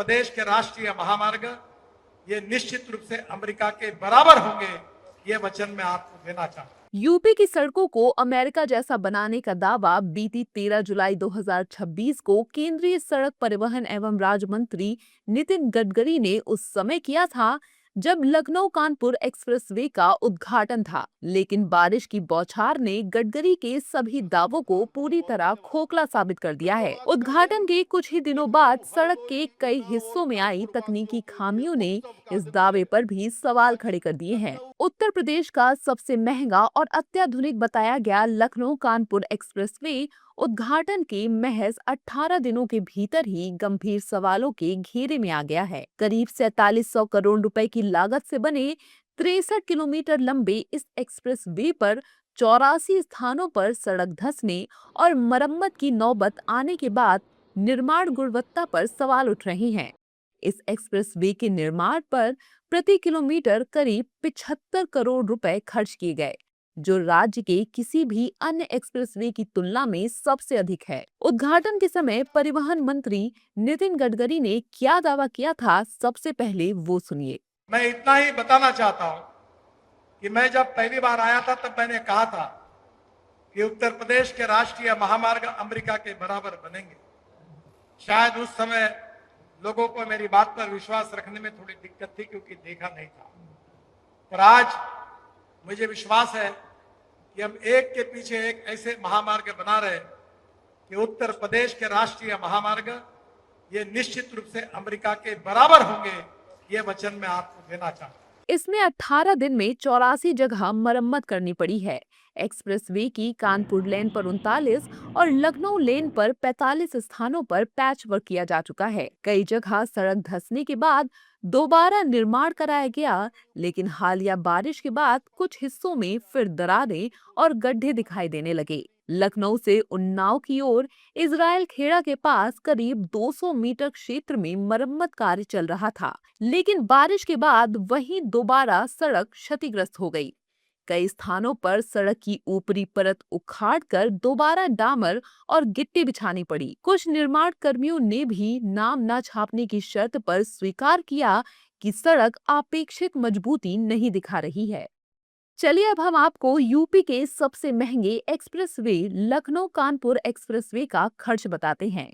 प्रदेश के राष्ट्रीय महामार्ग ये निश्चित रूप से अमेरिका के बराबर होंगे, ये वचन मैं आपको देना चाहता हूं। यूपी की सड़कों को अमेरिका जैसा बनाने का दावा बीती 13 जुलाई 2026 को केंद्रीय सड़क परिवहन एवं राज्य मंत्री नितिन गडकरी ने उस समय किया था जब लखनऊ कानपुर एक्सप्रेसवे का उद्घाटन था। लेकिन बारिश की बौछार ने गडकरी के सभी दावों को पूरी तरह खोखला साबित कर दिया है। उद्घाटन के कुछ ही दिनों बाद सड़क के कई हिस्सों में आई तकनीकी खामियों ने इस दावे पर भी सवाल खड़े कर दिए हैं। उत्तर प्रदेश का सबसे महंगा और अत्याधुनिक बताया गया लखनऊ कानपुर एक्सप्रेसवे उद्घाटन के महज 18 दिनों के भीतर ही गंभीर सवालों के घेरे में आ गया है। करीब 4700 करोड़ रुपए की लागत से बने 63 किलोमीटर लंबे इस एक्सप्रेसवे पर 84 स्थानों पर सड़क धंसने और मरम्मत की नौबत आने के बाद निर्माण गुणवत्ता पर सवाल उठ रहे हैं। इस एक्सप्रेसवे के निर्माण पर प्रति किलोमीटर करीब 75 करोड़ रुपए खर्च किए गए, जो राज्य के किसी भी अन्य एक्सप्रेसवे की तुलना में सबसे अधिक है। उद्घाटन के समय परिवहन मंत्री नितिन गडकरी ने क्या दावा किया था, सबसे पहले वो सुनिए। मैं इतना ही बताना चाहता हूं कि मैं जब पहली बार आया था तब मैंने कहा था कि उत्तर प्रदेश के राष्ट्रीय महामार्ग अमेरिका के बराबर बनेंगे। शायद उस समय लोगों को मेरी बात पर विश्वास रखने में थोड़ी दिक्कत थी क्योंकि देखा नहीं था, पर आज मुझे विश्वास है कि हम एक के पीछे एक ऐसे महामार्ग बना रहे कि उत्तर प्रदेश के राष्ट्रीय महामार्ग ये निश्चित रूप से अमेरिका के बराबर होंगे, ये वचन मैं आपको देना चाहता हूं। इसमें 18 दिन में 84 जगह मरम्मत करनी पड़ी है। एक्सप्रेसवे की कानपुर लेन पर 39 और लखनऊ लेन पर 45 स्थानों पर पैच वर्क किया जा चुका है। कई जगह सड़क धंसने के बाद दोबारा निर्माण कराया गया, लेकिन हालिया बारिश के बाद कुछ हिस्सों में फिर दरारें और गड्ढे दिखाई देने लगे। लखनऊ से उन्नाव की ओर इजराइल खेड़ा के पास करीब 200 मीटर क्षेत्र में मरम्मत कार्य चल रहा था, लेकिन बारिश के बाद वहीं दोबारा सड़क क्षतिग्रस्त हो गई। कई स्थानों पर सड़क की ऊपरी परत उखाड़कर दोबारा डामर और गिट्टी बिछानी पड़ी। कुछ निर्माण कर्मियों ने भी नाम न छापने की शर्त पर स्वीकार किया कि सड़क अपेक्षित मजबूती नहीं दिखा रही है। चलिए अब हम आपको यूपी के सबसे महंगे एक्सप्रेसवे लखनऊ कानपुर एक्सप्रेसवे का खर्च बताते हैं।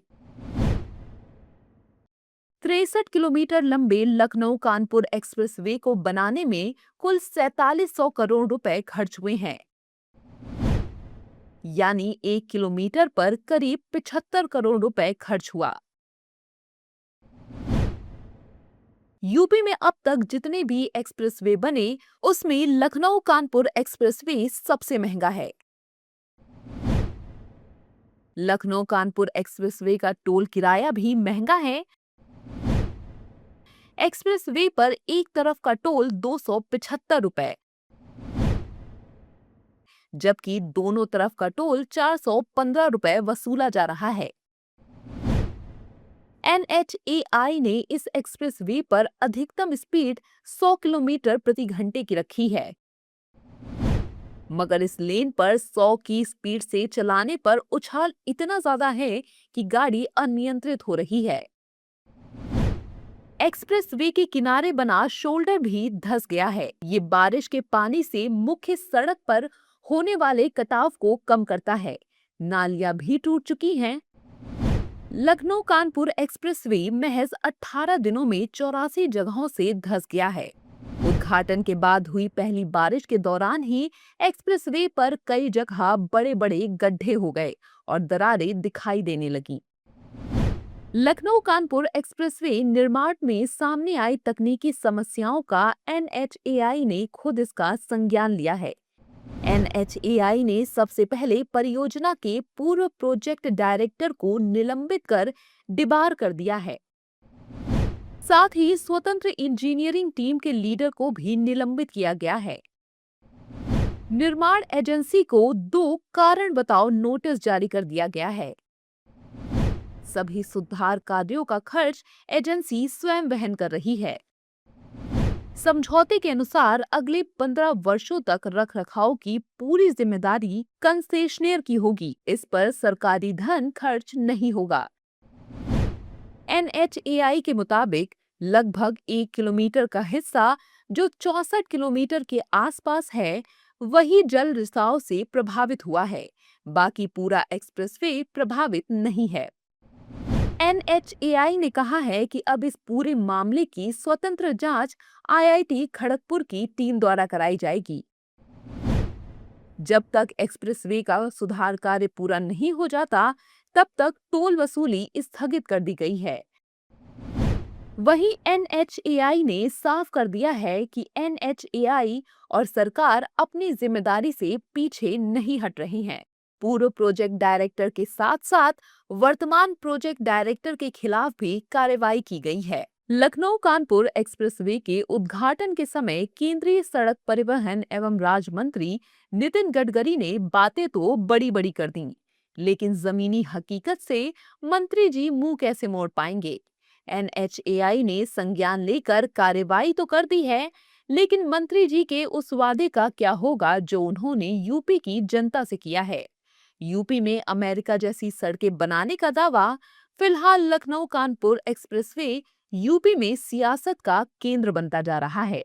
63 किलोमीटर लंबे लखनऊ कानपुर एक्सप्रेसवे को बनाने में कुल 4700 करोड़ रुपए खर्च हुए हैं, यानी 1 किलोमीटर पर करीब 75 करोड़ रुपए खर्च हुआ। यूपी में अब तक जितने भी एक्सप्रेसवे बने, उसमें लखनऊ कानपुर एक्सप्रेसवे सबसे महंगा है। लखनऊ कानपुर एक्सप्रेसवे का टोल किराया भी महंगा है। एक्सप्रेसवे पर एक तरफ का टोल 275 रुपए, जबकि दोनों तरफ का टोल 415 रुपए वसूला जा रहा है। NHAI ने इस एक्सप्रेसवे पर अधिकतम स्पीड 100 किलोमीटर प्रति घंटे की रखी है, मगर इस लेन पर 100 की स्पीड से चलाने पर उछाल इतना ज्यादा है कि गाड़ी अनियंत्रित हो रही है। एक्सप्रेसवे के किनारे बना शोल्डर भी धंस गया है। ये बारिश के पानी से मुख्य सड़क पर होने वाले कटाव को कम करता है। नालियां भी टूट चुकी हैं। लखनऊ कानपुर एक्सप्रेसवे महज 18 दिनों में 84 जगहों से धंस गया है। उद्घाटन के बाद हुई पहली बारिश के दौरान ही एक्सप्रेसवे पर कई जगह बड़े-बड़े गड्ढे हो गए और दरारें दिखाई देने लगी। लखनऊ कानपुर एक्सप्रेसवे निर्माण में सामने आई तकनीकी समस्याओं का NHAI ने खुद इसका संज्ञान लिया है। NHAI ने सबसे पहले परियोजना के पूर्व प्रोजेक्ट डायरेक्टर को निलंबित कर डिबार कर दिया है। साथ ही स्वतंत्र इंजीनियरिंग टीम के लीडर को भी निलंबित किया गया है। निर्माण एजेंसी को 2 कारण बताओ नोटिस जारी कर दिया गया है। सभी सुधार कार्यों का खर्च एजेंसी स्वयं वहन कर रही है। समझौते के अनुसार अगले 15 वर्षों तक रखरखाव की पूरी जिम्मेदारी कंसेशनियर की होगी। इस पर सरकारी धन खर्च नहीं होगा। NHAI के मुताबिक लगभग 1 किलोमीटर का हिस्सा जो 64 किलोमीटर के आसपास है, वही जल रिसाव से प्रभावित हुआ है। बाकी पूरा एक्सप्रेसवे प्रभावित नहीं है। NHAI ने कहा है कि अब इस पूरे मामले की स्वतंत्र जांच IIT खड़गपुर की टीम द्वारा कराई जाएगी। जब तक एक्सप्रेसवे का सुधार कार्य पूरा नहीं हो जाता, तब तक टोल वसूली स्थगित कर दी गई है। वहीं NHAI ने साफ कर दिया है कि NHAI और सरकार अपनी जिम्मेदारी से पीछे नहीं हट रही हैं। पूर्व प्रोजेक्ट डायरेक्टर के साथ साथ वर्तमान प्रोजेक्ट डायरेक्टर के खिलाफ भी कार्रवाई की गई है। लखनऊ कानपुर एक्सप्रेसवे के उद्घाटन के समय केंद्रीय सड़क परिवहन एवं राज्य मंत्री नितिन गडकरी ने बातें तो बड़ी-बड़ी कर दी, लेकिन जमीनी हकीकत से मंत्री जी मुंह कैसे मोड़ पाएंगे? NHAI ने संज्ञान लेकर कार्रवाई तो कर दी है, लेकिन मंत्री जी के उस वादे का क्या होगा जो उन्होंने यूपी की जनता से किया है? यूपी में अमेरिका जैसी सड़कें बनाने का दावा। फिलहाल लखनऊ कानपुर एक्सप्रेसवे यूपी में सियासत का केंद्र बनता जा रहा है।